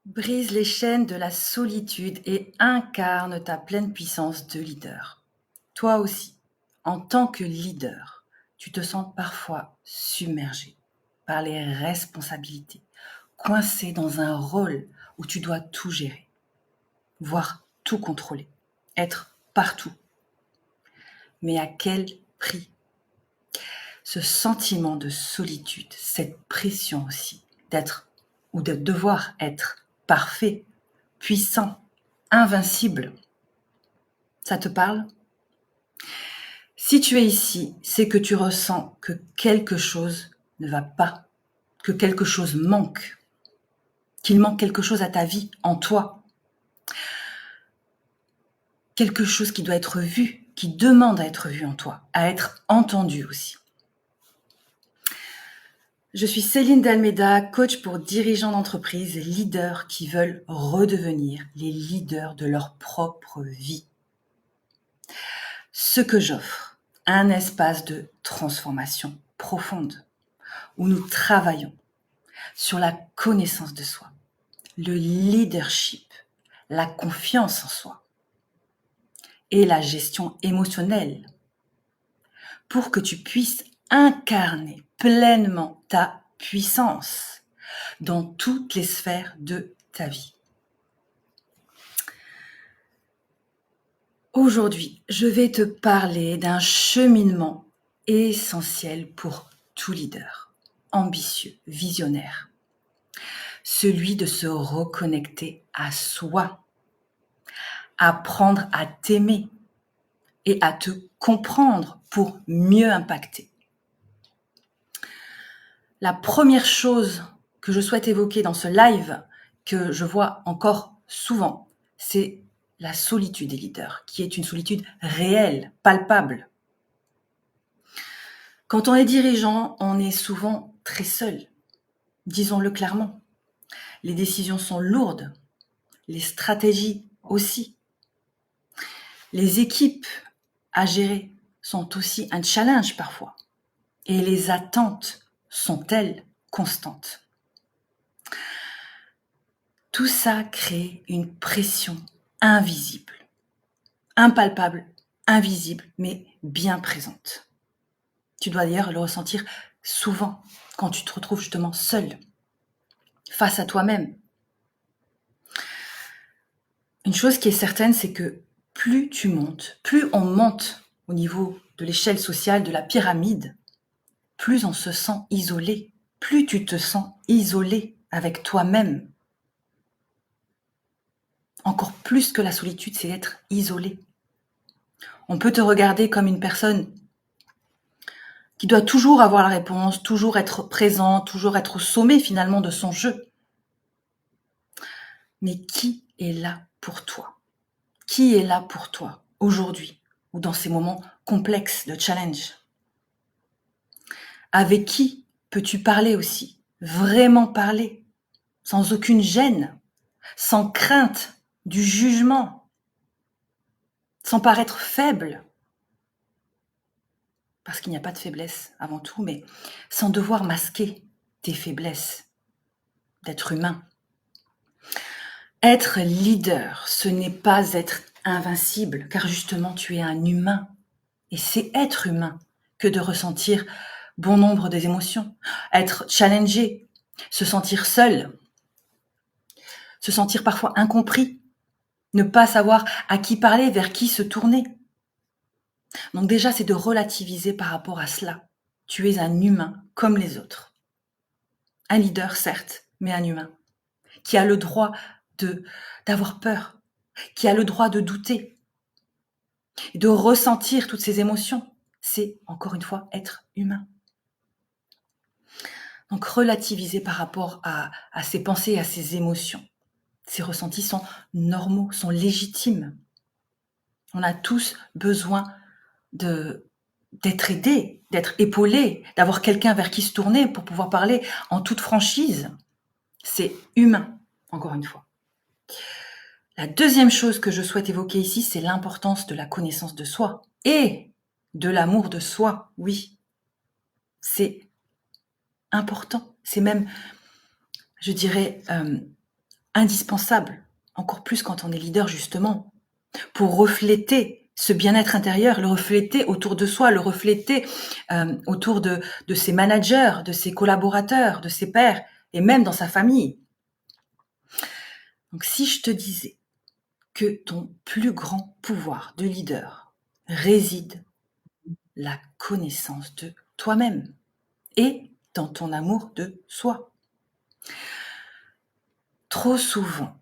Brise les chaînes de la solitude et incarne ta pleine puissance de leader. Toi aussi, en tant que leader, tu te sens parfois submergé par les responsabilités, coincé dans un rôle où tu dois tout gérer, voire tout contrôler, être partout. Mais à quel prix? Ce sentiment de solitude, cette pression aussi d'être ou de devoir être parfait, puissant, invincible, ça te parle? Si tu es ici, c'est que tu ressens que quelque chose ne va pas, que quelque chose manque, qu'il manque quelque chose à ta vie, en toi, quelque chose qui doit être vu, qui demande à être vu en toi, à être entendu aussi. Je suis Céline Dalméda, coach pour dirigeants d'entreprise et leaders qui veulent redevenir les leaders de leur propre vie. Ce que j'offre, un espace de transformation profonde où nous travaillons sur la connaissance de soi, le leadership, la confiance en soi et la gestion émotionnelle pour que tu puisses incarner pleinement ta puissance dans toutes les sphères de ta vie. Aujourd'hui, je vais te parler d'un cheminement essentiel pour tout leader, ambitieux, visionnaire. Celui de se reconnecter à soi, apprendre à t'aimer et à te comprendre pour mieux impacter. La première chose que je souhaite évoquer dans ce live, que je vois encore souvent, c'est la solitude des leaders, qui est une solitude réelle, palpable. Quand on est dirigeant, on est souvent très seul, disons-le clairement. Les décisions sont lourdes, les stratégies aussi. Les équipes à gérer sont aussi un challenge parfois. Et les attentes sont-elles constantes? Tout ça crée une pression invisible, impalpable, invisible, mais bien présente. Tu dois d'ailleurs le ressentir souvent quand tu te retrouves justement seul, face à toi-même. Une chose qui est certaine, c'est que plus tu montes, plus on monte au niveau de l'échelle sociale, de la pyramide, plus on se sent isolé, plus tu te sens isolé avec toi-même. Encore plus que la solitude, c'est être isolé. On peut te regarder comme une personne qui doit toujours avoir la réponse, toujours être présent, toujours être au sommet finalement de son jeu. Mais qui est là pour toi? Qui est là pour toi aujourd'hui ou dans ces moments complexes de challenge? Avec qui peux-tu parler aussi? Vraiment parler, sans aucune gêne, sans crainte du jugement, sans paraître faible, parce qu'il n'y a pas de faiblesse avant tout, mais sans devoir masquer tes faiblesses d'être humain. Être leader, ce n'est pas être invincible, car justement tu es un humain. Et c'est être humain que de ressentir bon nombre des émotions, être challengé, se sentir seul, se sentir parfois incompris, ne pas savoir à qui parler, vers qui se tourner. Donc déjà, c'est de relativiser par rapport à cela. Tu es un humain comme les autres. Un leader, certes, mais un humain, qui a le droit d'avoir peur, qui a le droit de douter, de ressentir toutes ces émotions. C'est, encore une fois, être humain. Donc relativiser par rapport à ces pensées, à ces émotions. Ces ressentis sont normaux, sont légitimes. On a tous besoin d'être aidé, d'être épaulé, d'avoir quelqu'un vers qui se tourner pour pouvoir parler en toute franchise. C'est humain, encore une fois. La deuxième chose que je souhaite évoquer ici, c'est l'importance de la connaissance de soi et de l'amour de soi, oui. C'est important, c'est même, je dirais, indispensable, encore plus quand on est leader justement, pour refléter ce bien-être intérieur, le refléter autour de soi, le refléter autour de ses managers, de ses collaborateurs, de ses pairs et même dans sa famille. Donc si je te disais que ton plus grand pouvoir de leader réside dans la connaissance de toi-même et dans ton amour de soi. Trop souvent,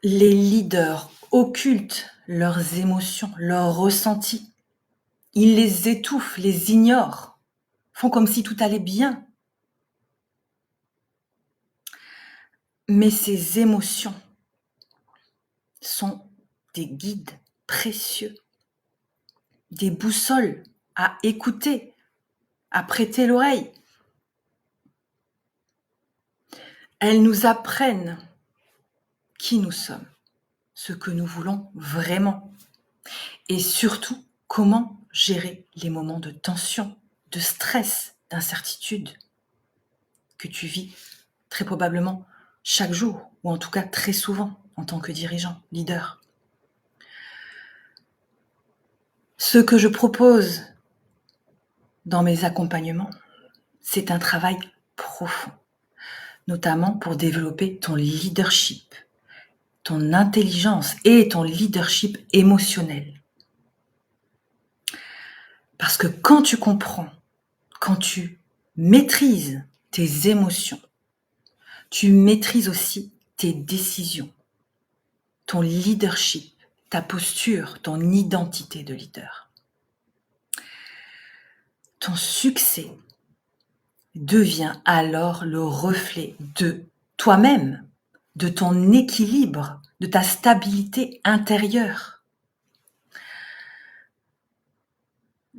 les leaders occultent leurs émotions, leurs ressentis. Ils les étouffent, les ignorent, font comme si tout allait bien. Mais ces émotions sont des guides précieux, des boussoles à écouter, à prêter l'oreille. Elles nous apprennent qui nous sommes, ce que nous voulons vraiment et surtout comment gérer les moments de tension, de stress, d'incertitude que tu vis très probablement chaque jour ou en tout cas très souvent en tant que dirigeant, leader. Ce que je propose dans mes accompagnements, c'est un travail profond, notamment pour développer ton leadership, ton intelligence et ton leadership émotionnel. Parce que quand tu comprends, quand tu maîtrises tes émotions, tu maîtrises aussi tes décisions, ton leadership, ta posture, ton identité de leader. Ton succès devient alors le reflet de toi-même, de ton équilibre, de ta stabilité intérieure.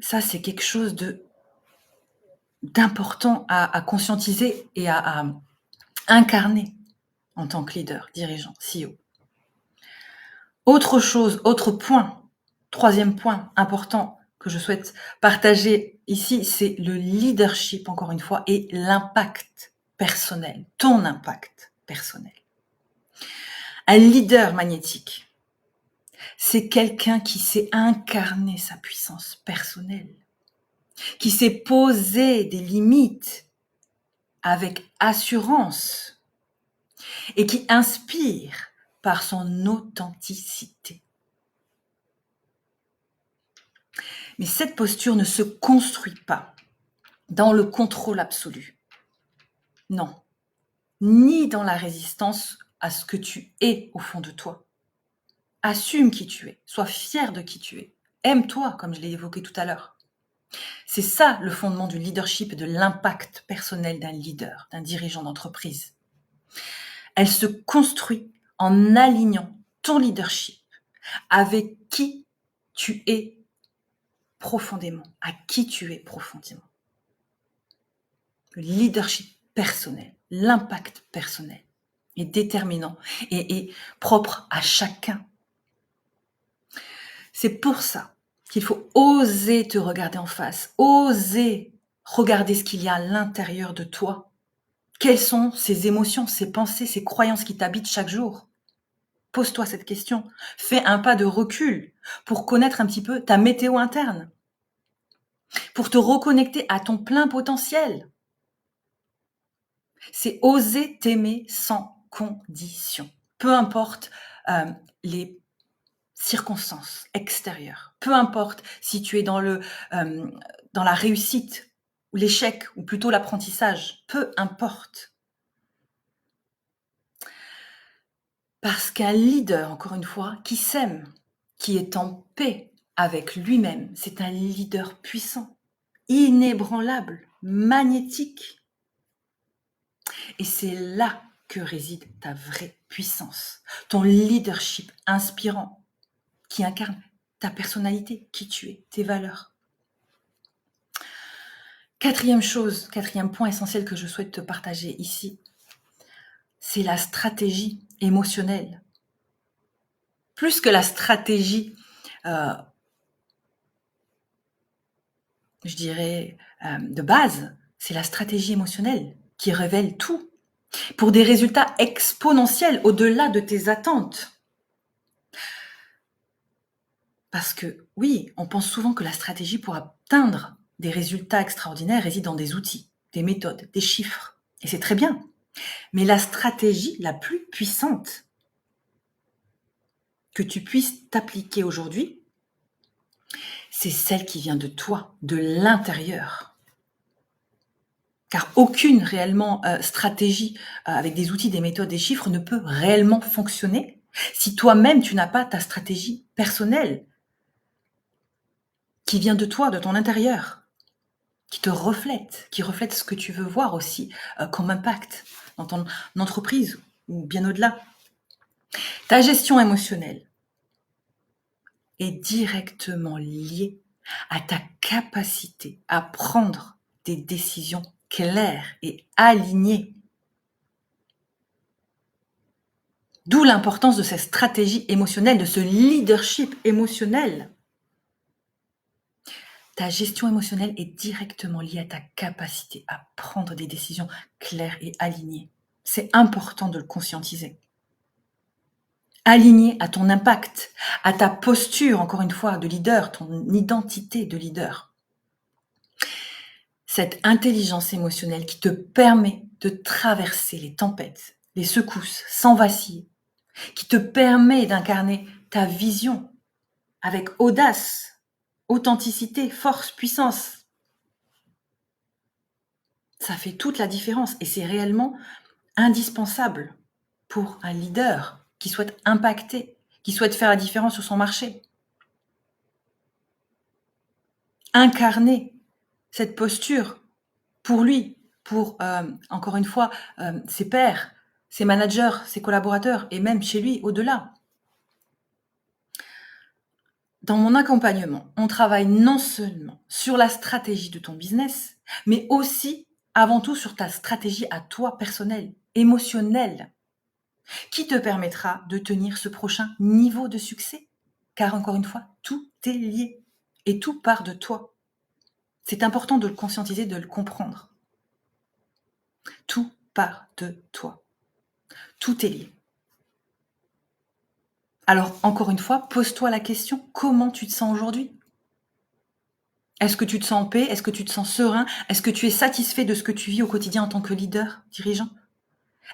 Ça, c'est quelque chose d'important à conscientiser et à incarner en tant que leader, dirigeant, CEO. Autre chose, autre point, troisième point important que je souhaite partager ici, c'est le leadership, encore une fois, et l'impact personnel, ton impact personnel. Un leader magnétique, c'est quelqu'un qui sait incarner sa puissance personnelle, qui sait poser des limites avec assurance et qui inspire par son authenticité. Mais cette posture ne se construit pas dans le contrôle absolu. Non. Ni dans la résistance à ce que tu es au fond de toi. Assume qui tu es. Sois fier de qui tu es. Aime-toi, comme je l'ai évoqué tout à l'heure. C'est ça le fondement du leadership et de l'impact personnel d'un leader, d'un dirigeant d'entreprise. Elle se construit en alignant ton leadership avec qui tu es profondément, à qui tu es profondément. Le leadership personnel, l'impact personnel est déterminant et propre à chacun. C'est pour ça qu'il faut oser te regarder en face, oser regarder ce qu'il y a à l'intérieur de toi. Quelles sont ces émotions, ces pensées, ces croyances qui t'habitent chaque jour? Pose-toi cette question. Fais un pas de recul pour connaître un petit peu ta météo interne, pour te reconnecter à ton plein potentiel. C'est oser t'aimer sans condition. Peu importe les circonstances extérieures. Peu importe si tu es dans la réussite ou l'échec ou plutôt l'apprentissage. Peu importe. Parce qu'un leader, encore une fois, qui s'aime, qui est en paix avec lui-même, c'est un leader puissant, inébranlable, magnétique. Et c'est là que réside ta vraie puissance, ton leadership inspirant, qui incarne ta personnalité, qui tu es, tes valeurs. Quatrième point essentiel que je souhaite te partager ici, c'est la stratégie émotionnelle. Plus que la stratégie, je dirais, de base, c'est la stratégie émotionnelle qui révèle tout. pour des résultats exponentiels au-delà de tes attentes. Parce que oui, on pense souvent que la stratégie pour atteindre des résultats extraordinaires réside dans des outils, des méthodes, des chiffres. Et c'est très bien. Mais la stratégie la plus puissante que tu puisses t'appliquer aujourd'hui, c'est celle qui vient de toi, de l'intérieur. Car aucune réellement stratégie avec des outils, des méthodes, des chiffres ne peut réellement fonctionner si toi-même tu n'as pas ta stratégie personnelle qui vient de toi, de ton intérieur, qui te reflète, qui reflète ce que tu veux voir aussi comme impact dans ton entreprise ou bien au-delà. Ta gestion émotionnelle est directement liée à ta capacité à prendre des décisions claires et alignées. D'où l'importance de cette stratégie émotionnelle, de ce leadership émotionnel. Ta gestion émotionnelle est directement liée à ta capacité à prendre des décisions claires et alignées. C'est important de le conscientiser. Aligné à ton impact, à ta posture, encore une fois, de leader, ton identité de leader. Cette intelligence émotionnelle qui te permet de traverser les tempêtes, les secousses, sans vaciller, qui te permet d'incarner ta vision avec audace, authenticité, force, puissance. Ça fait toute la différence et c'est réellement indispensable pour un leader qui souhaite impacter, qui souhaite faire la différence sur son marché. Incarner cette posture pour lui, pour, encore une fois, ses pairs, ses managers, ses collaborateurs et même chez lui, au-delà. Dans mon accompagnement, on travaille non seulement sur la stratégie de ton business, mais aussi, avant tout, sur ta stratégie à toi personnelle, émotionnelle, qui te permettra de tenir ce prochain niveau de succès. Car encore une fois, tout est lié et tout part de toi. C'est important de le conscientiser, de le comprendre. Tout part de toi. Tout est lié. Alors, encore une fois, pose-toi la question, comment tu te sens aujourd'hui? Est-ce que tu te sens en paix? Est-ce que tu te sens serein? Est-ce que tu es satisfait de ce que tu vis au quotidien en tant que leader, dirigeant?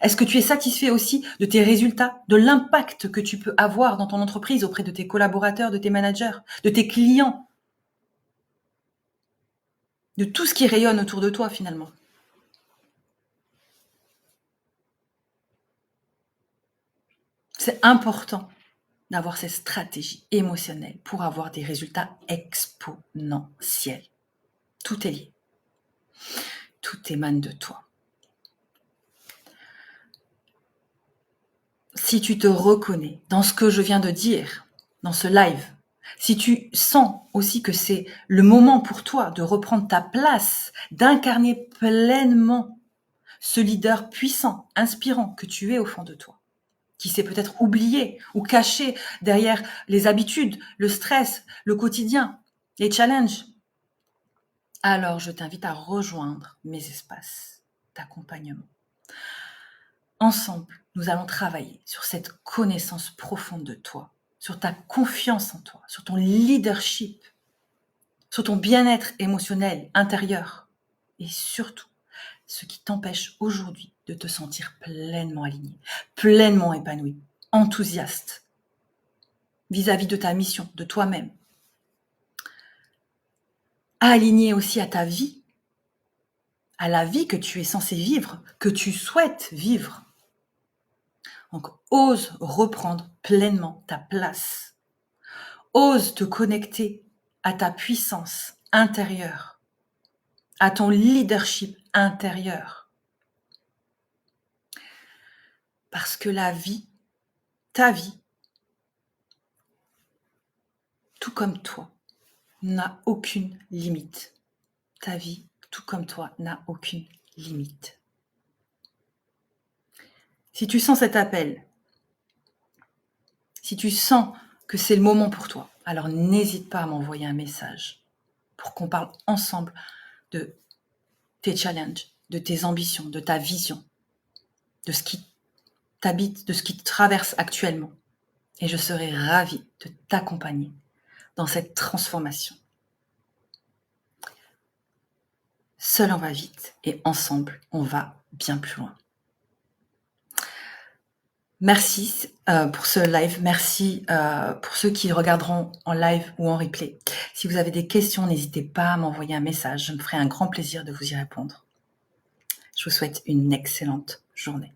Est-ce que tu es satisfait aussi de tes résultats, de l'impact que tu peux avoir dans ton entreprise auprès de tes collaborateurs, de tes managers, de tes clients, de tout ce qui rayonne autour de toi finalement? C'est important d'avoir cette stratégie émotionnelle pour avoir des résultats exponentiels. Tout est lié. Tout émane de toi. Si tu te reconnais dans ce que je viens de dire, dans ce live, si tu sens aussi que c'est le moment pour toi de reprendre ta place, d'incarner pleinement ce leader puissant, inspirant que tu es au fond de toi, qui s'est peut-être oublié ou caché derrière les habitudes, le stress, le quotidien, les challenges, alors je t'invite à rejoindre mes espaces d'accompagnement. Ensemble, nous allons travailler sur cette connaissance profonde de toi, sur ta confiance en toi, sur ton leadership, sur ton bien-être émotionnel intérieur et surtout ce qui t'empêche aujourd'hui de te sentir pleinement aligné, pleinement épanoui, enthousiaste vis-à-vis de ta mission, de toi-même. Aligné aussi à ta vie, à la vie que tu es censé vivre, que tu souhaites vivre. Donc, ose reprendre pleinement ta place. Ose te connecter à ta puissance intérieure, à ton leadership intérieur. Parce que la vie, ta vie, tout comme toi, n'a aucune limite. Ta vie, tout comme toi, n'a aucune limite. Si tu sens cet appel, si tu sens que c'est le moment pour toi, alors n'hésite pas à m'envoyer un message pour qu'on parle ensemble de tes challenges, de tes ambitions, de ta vision. de ce qui t'habite, de ce qui te traverse actuellement. Et je serai ravie de t'accompagner dans cette transformation. Seul on va vite et ensemble on va bien plus loin. Merci pour ce live, merci pour ceux qui regarderont en live ou en replay. Si vous avez des questions, n'hésitez pas à m'envoyer un message, je me ferai un grand plaisir de vous y répondre. Je vous souhaite une excellente journée.